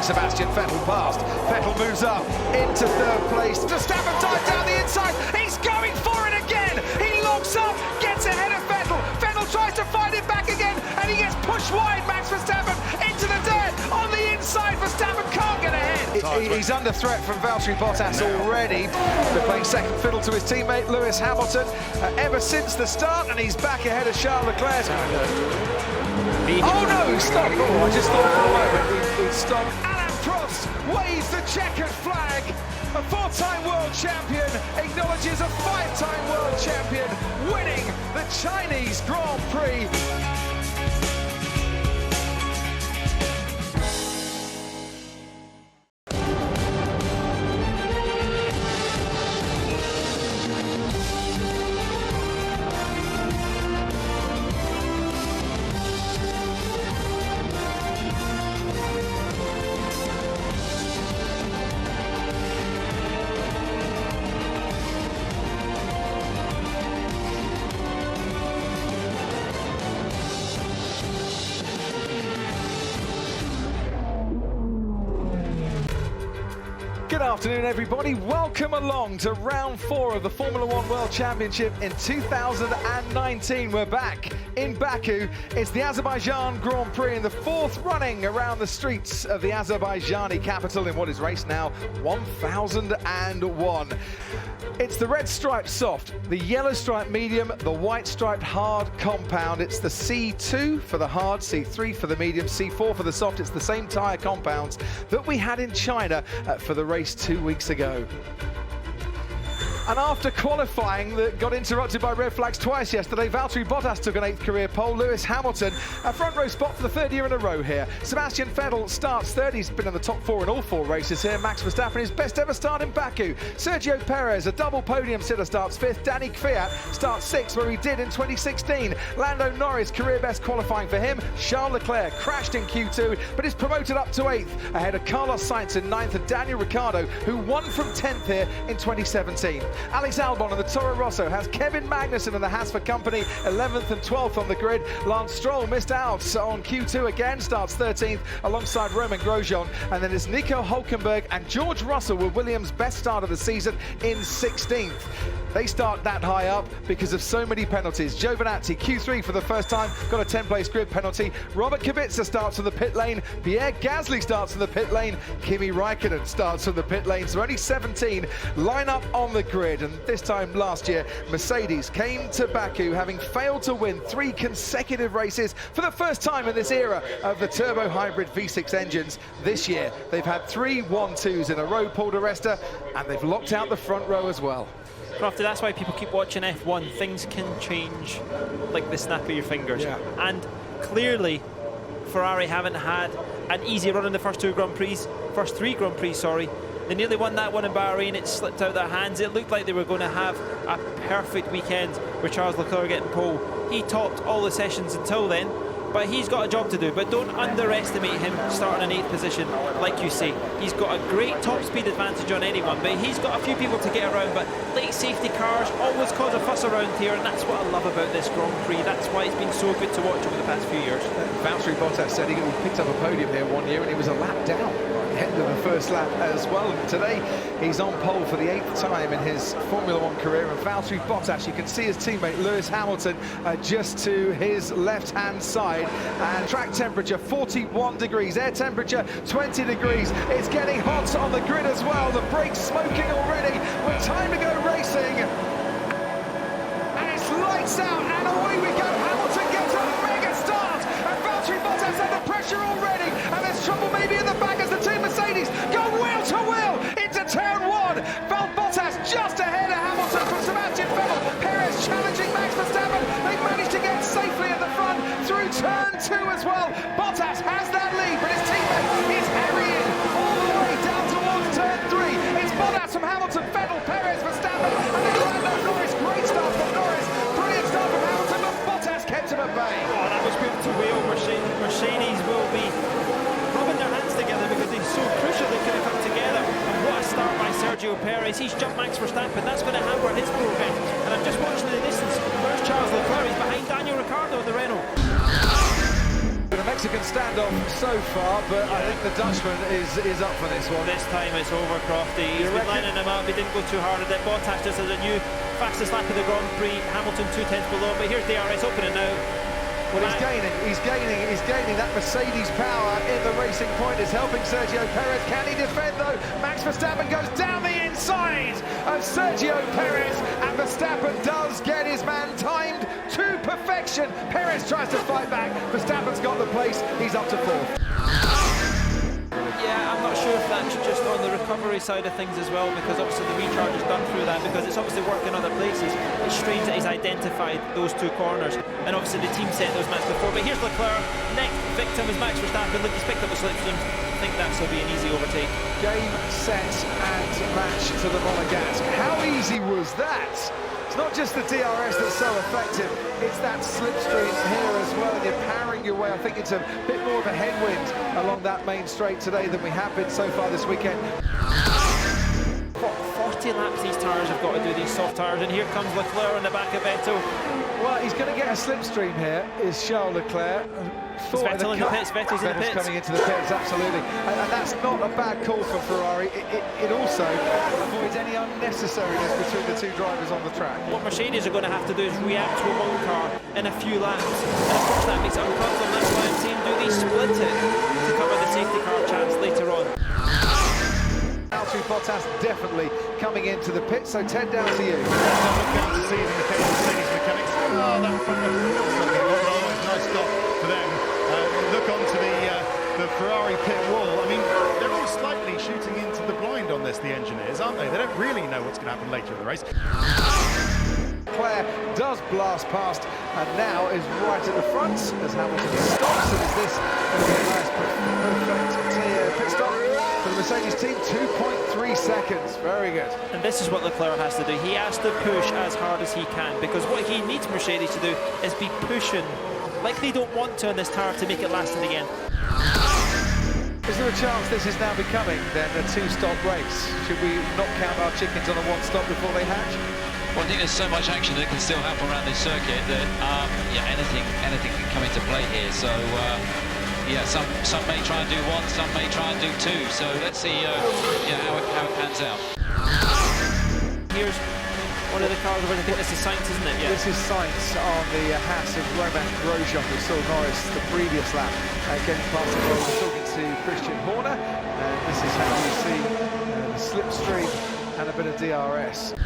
Sebastian Vettel past. Vettel moves up into third place. Verstappen dives down the inside. He's going for it again. He locks up, gets ahead of Vettel. Vettel tries to fight it back again, and he gets pushed wide. Max Verstappen into the dirt on the inside. Verstappen can't get ahead. He's under threat from Valtteri Bottas already. They're playing second fiddle to his teammate Lewis Hamilton ever since the start, and he's back ahead of Charles Leclerc. Oh no, stop! Oh, I just thought for a moment we'd stop. Alain Prost waves the checkered flag. A four-time world champion acknowledges a five-time world champion winning the Chinese Grand Prix. Good afternoon, everybody. Welcome along to round 4 of the Formula 1 World Championship in 2019. We're back in Baku. It's the Azerbaijan Grand Prix in the 4th running around the streets of the Azerbaijani capital in what is race now 1001. It's the red striped soft, the yellow striped medium, the white striped hard compound. It's the C2 for the hard, C3 for the medium, C4 for the soft. It's the same tyre compounds that we had in China for the race 2 weeks ago. And after qualifying that got interrupted by red flags twice yesterday, Valtteri Bottas took an 8th career pole. Lewis Hamilton, a front row spot for the 3rd year in a row here. Sebastian Vettel starts 3rd. He's been in the top 4 in all 4 races here. Max Verstappen, his best ever start in Baku. Sergio Perez, a double podium sitter, starts 5th. Danny Kvyat starts 6th, where he did in 2016. Lando Norris, career best qualifying for him. Charles Leclerc crashed in Q2, but is promoted up to 8th, ahead of Carlos Sainz in 9th and Daniel Ricciardo, who won from 10th here in 2017. Alex Albon and the Toro Rosso has Kevin Magnussen and the Haas for company 11th and 12th on the grid. Lance Stroll missed out on Q2 again, starts 13th alongside Romain GROSJEAN, and then it's Nico Hülkenberg and George Russell with Williams' best start of the season in 16th. They start that high up because of so many penalties. Giovinazzi, Q3 for the first time, got a 10-place grid penalty. Robert Kubica starts from the pit lane. Pierre Gasly starts from the pit lane. Kimi Räikkönen starts from the pit lane. So only 17 line up on the grid. And this time last year, Mercedes came to Baku having failed to win 3 consecutive races for the first time in this era of the turbo hybrid V6 engines. This year, they've had 3 1-2s in a row, Paul di Resta, and they've locked out the front row as well. Crofty, that's why people keep watching F1. Things can change like the snap of your fingers. Yeah. And clearly, Ferrari haven't had an easy run in the first 3 Grand Prix, sorry. They nearly won that one in Bahrain. It slipped out of their hands. It looked like they were going to have a perfect weekend with Charles Leclerc getting pole. He topped all the sessions until then, but he's got a job to do. But don't underestimate him starting in 8th position, like you say. He's got a great top speed advantage on anyone, but he's got a few people to get around. But late safety cars always cause a fuss around here, and that's what I love about this Grand Prix. That's why it's been so good to watch over the past few years. Valtteri Bottas said he picked up a podium here one year, and he was a lap down at the end of the first lap as well. And today he's on pole for the 8th time in his Formula 1 career. And Valtteri Bottas, you can see his teammate Lewis Hamilton just to his left-hand side. And track temperature 41 degrees, air temperature 20 degrees. It's getting hot on the grid as well. The brakes smoking already with time to go racing. And it's lights out and away we go. Hamilton gets a mega start, and Valtteri Bottas under pressure already. And there's trouble maybe in the back as the two Mercedes go wheel to wheel into turn 1. Bottas just ahead of Hamilton from Sebastian Vettel. Perez challenging Max Verstappen. They managed to get safely at the front through turn 2 as well. Bottas has that lead, but his teammate is harrying all the way down towards turn 3. It's Bottas from Hamilton, Vettel, Perez, Verstappen, and then Lando Norris. Great start from Norris. Brilliant start from Hamilton, but Bottas kept him at bay. Oh, that was good to wheel. Mercedes will be rubbing their hands together because they're so crucial they could have come together. And what a start by Sergio Perez. He's jumped Max Verstappen. That's going to hamper his progress. And I'm just watching in the distance. Where's Charles Leclerc? He's behind Daniel Ricciardo in the Renault. The Mexican standoff so far, but I think the Dutchman is up for this one. This time it's over, Crofty. He's been lining him up. He didn't go too hard at it. Bottas just has a new fastest lap of the Grand Prix. Hamilton 2/10 below, but here's DRS opening now. Well, he's gaining that Mercedes power in the racing point. Is helping Sergio Perez. Can he defend though? Max Verstappen goes down the inside of Sergio Perez, and Verstappen does get his man timed to perfection. Perez tries to fight back. Verstappen's got the place. He's up to fourth. Yeah, I'm not sure if that's just on the recovery side of things as well, because obviously the recharge has done through that, because it's obviously working other places. It's strange that he's identified those two corners, and obviously the team set those maps before. But here's Leclerc, next victim is Max Verstappen. Look, he's picked up a slipstream. I think that's will be an easy overtake. Game, set, and match to the Monegasque. How easy was that? It's not just the DRS that's so effective, it's that slipstream here as well, and you're powering your way. I think it's a bit more of a headwind along that main straight today than we have been so far this weekend. What, 40 laps these tyres have got to do, these soft tyres, and here comes Leclerc in the back of Vettel. Well, he's going to get a slipstream here, is Charles Leclerc. Vettel in the pits, Vettel's in the pits. Coming into the pits, absolutely. And that's not a bad call for Ferrari. It also avoids any unnecessariness between the two drivers on the track. What Mercedes are going to have to do is react to a one car in a few laps. And of course that makes it uncomfortable. That's why I'm saying, do they split it to cover the safety car chance later on? Valtteri Bottas definitely coming into the pit, so Ted, down to you. Going to see in the case of Mercedes mechanics. Oh, that front nice stop for them. Look onto the Ferrari pit wall. I mean, they're all slightly shooting into the blind on this, the engineers, aren't they? They don't really know what's going to happen later in the race. Leclerc does blast past and now is right at the front as Hamilton stops. And is this going to be a nice perfect pit stop for the Mercedes team? 2.3 seconds, very good. And this is what Leclerc has to do. He has to push as hard as he can, because what he needs Mercedes to do is be pushing like they don't want to on this tyre to make it last in the end. Is there a chance this is now becoming then a two-stop race? Should we not count our chickens on a one-stop before they hatch? Well, I think there's so much action that can still happen around this circuit that yeah, anything can come into play here. So yeah, some may try and do one, some may try and do two. So let's see yeah, how it pans out. Here's one of the cars. I think this is Sainz, isn't it? Yeah. This is Sainz on the Haas of Romain GROSJEAN. We saw Norris the previous lap getting past the road, talking to Christian Horner. And this is how you see the slipstream and a bit of DRS.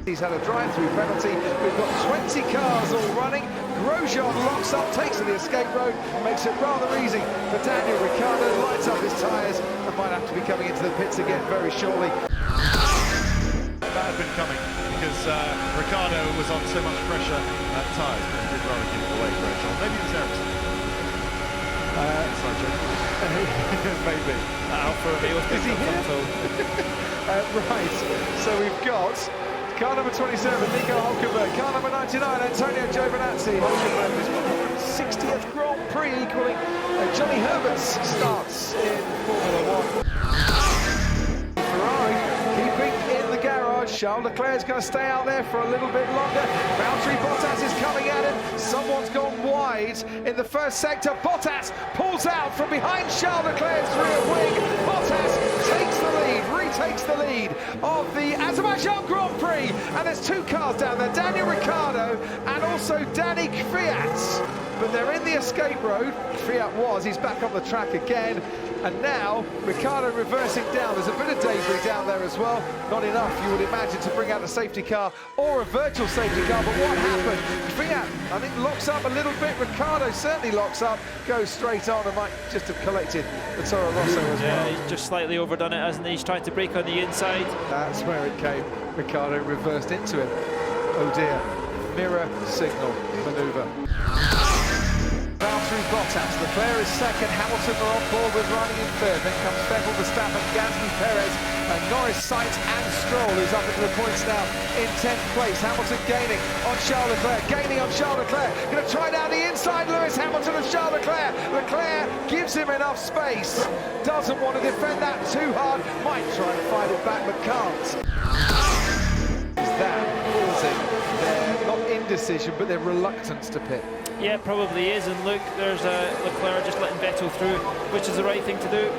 He's had a drive-through penalty. We've got 20 cars all running. GROSJEAN locks up, takes to the escape road, makes it rather easy for Daniel Ricciardo, lights up his tyres and might have to be coming into the pits again very shortly. That had been coming because Ricciardo was on so much pressure at tyres, but he did rather give it away, GROSJEAN. Maybe it was Ericsson. Maybe. Alfa Romeo's Is he here? Right, so we've got car number 27, Nico Hulkenberg. Car number 99, Antonio Giovinazzi. Hulkenberg is 60th Grand Prix, equaling Johnny Herbert's starts in Formula 1. Ferrari keeping in the garage. Charles Leclerc is going to stay out there for a little bit longer. Valtteri Bottas is coming at him. Someone's gone wide in the first sector. Bottas pulls out from behind Charles Leclerc's rear wing. Bottas takes the lead, retakes the lead of the Azerbaijan Grand Prix. And there's two cars down there, Daniel Ricciardo and also Danny Kvyat. But they're in the escape road. Kvyat he's back on the track again. And now, Ricciardo reversing down. There's a bit of debris down there as well. Not enough, you would imagine, to bring out a safety car or a virtual safety car. But what happened? Kvyat, I think, locks up a little bit. Ricciardo certainly locks up, goes straight on and might just have collected the Toro Rosso as well. Yeah, he's just slightly overdone it, hasn't he? He's trying to brake on the inside. That's where it came. Ricciardo reversed into him. Oh dear. Mirror signal manoeuvre. Valtteri Bottas, Leclerc is second, Hamilton are on board with running in third, then comes Vettel, Verstappen, Gasly, Perez, and Norris, Sainz and Stroll, who's up into the points now in 10th place. Hamilton gaining on Charles Leclerc, going to try down the inside, Lewis Hamilton and Charles Leclerc. Leclerc gives him enough space, doesn't want to defend that too hard, might try and fight it back but can't. Is that causing their, not indecision, but their reluctance to pit? Yeah, probably is. And look, there's Leclerc just letting Vettel through, which is the right thing to do.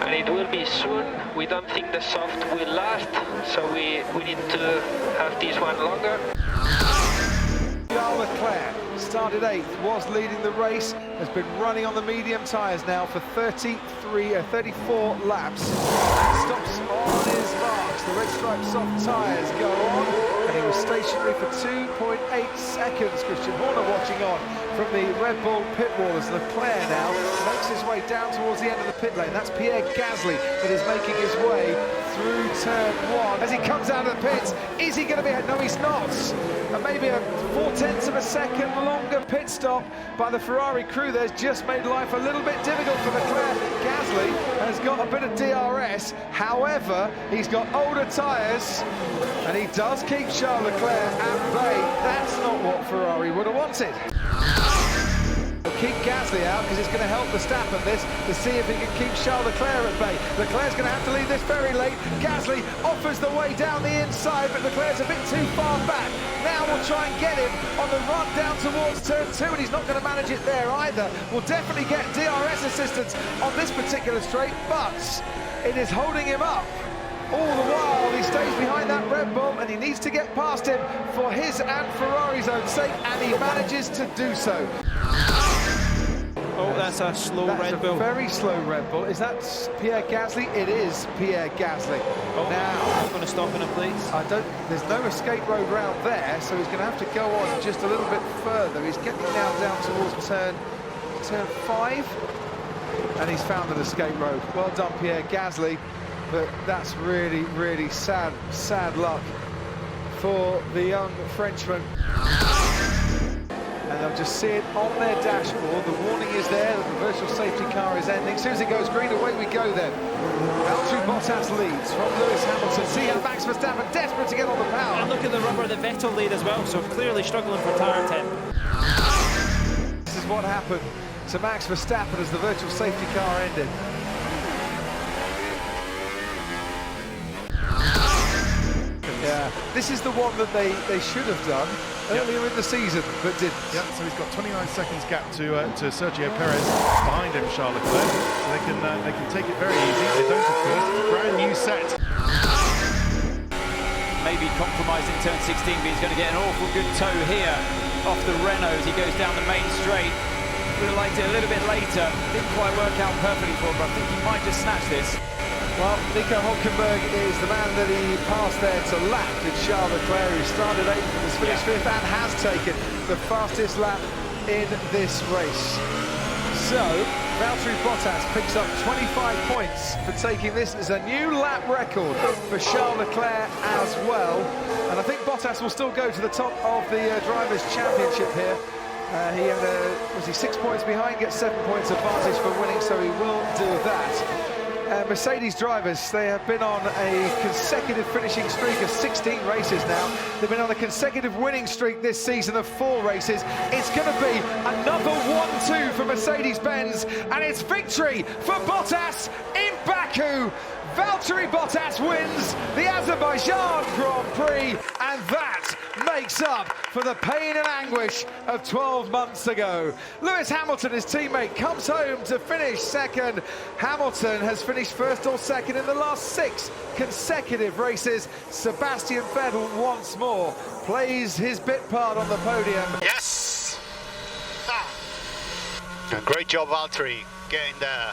And it will be soon. We don't think the soft will last, so we need to have this one longer. Charles Leclerc started 8th, was leading the race, has been running on the medium tyres now for 34 laps. Stops on his marks. The red stripe soft tyres go on, and he was stationary for 2.8 seconds. Christian Horner watching on from the Red Bull pit wall as Leclerc now makes his way down towards the end of the pit lane. That's Pierre Gasly that is making his way through turn 1. As he comes out of the pits, is he going to be ahead? No, he's not. And maybe a 0.4 of a second longer pit stop by the Ferrari crew there's just made life a little bit difficult for Leclerc. Gasly has got a bit of DRS, however, he's got older tyres, and he does keep Charles Leclerc at bay. That's not what Ferrari would have wanted. Keep Gasly out because it's going to help Verstappen this to see if he can keep Charles Leclerc at bay. Leclerc's going to have to leave this very late. Gasly offers the way down the inside, but Leclerc's a bit too far back. Now we'll try and get him on the run down towards turn 2, and he's not going to manage it there either. We'll definitely get DRS assistance on this particular straight, but it is holding him up. All the while, he stays behind that Red Bull, and he needs to get past him for his and Ferrari's own sake, and he manages to do so. Oh, that's a slow Red Bull. Very slow Red Bull. Is that Pierre Gasly? It is Pierre Gasly. Oh, now, I'm going to stop in a place. There's no escape road round there, so he's going to have to go on just a little bit further. He's getting now down towards turn 5, and he's found an escape road. Well done, Pierre Gasly. But that's really, really sad luck for the young Frenchman. And they'll just see it on their dashboard. The warning is there that the virtual safety car is ending. As soon as it goes green, away we go then. Valtteri Bottas leads from Lewis Hamilton. See how Max Verstappen desperate to get on the power. And look at the rubber that Vettel laid as well, so clearly struggling for tyre temp. This is what happened to Max Verstappen as the virtual safety car ended. Yeah, this is the one that they should have done earlier in the season, but didn't. Yeah, so he's got 29 seconds gap to Sergio Perez. Behind him, Charles Leclerc. So they can take it very easy. They don't, of course. Brand new set. Maybe compromised in turn 16, but he's going to get an awful good tow here off the Renault as he goes down the main straight. Would have liked it a little bit later. Didn't quite work out perfectly for him, but I think he might just snatch this. Well, Nico Hülkenberg is the man that he passed there to lap with Charles Leclerc, who started 8th and has finished 5th and has taken the fastest lap in this race. So, Valtteri Bottas picks up 25 points for taking this as a new lap record for Charles Leclerc as well. And I think Bottas will still go to the top of the Drivers' Championship here. He had, was he 6 points behind, gets 7 points advantage for winning, so he will do that. Mercedes drivers, they have been on a consecutive finishing streak of 16 races now. They've been on a consecutive winning streak this season of 4 races. It's going to be another 1-2 for Mercedes-Benz, and it's victory for Bottas in Baku. Valtteri Bottas wins the Azerbaijan Grand Prix, and that makes up for the pain and anguish of 12 months ago. Lewis Hamilton, his teammate, comes home to finish 2nd. Hamilton has finished 1st or 2nd in the last 6 consecutive races. Sebastian Vettel once more plays his bit part on the podium. Yes! Great job, Valtteri, getting there.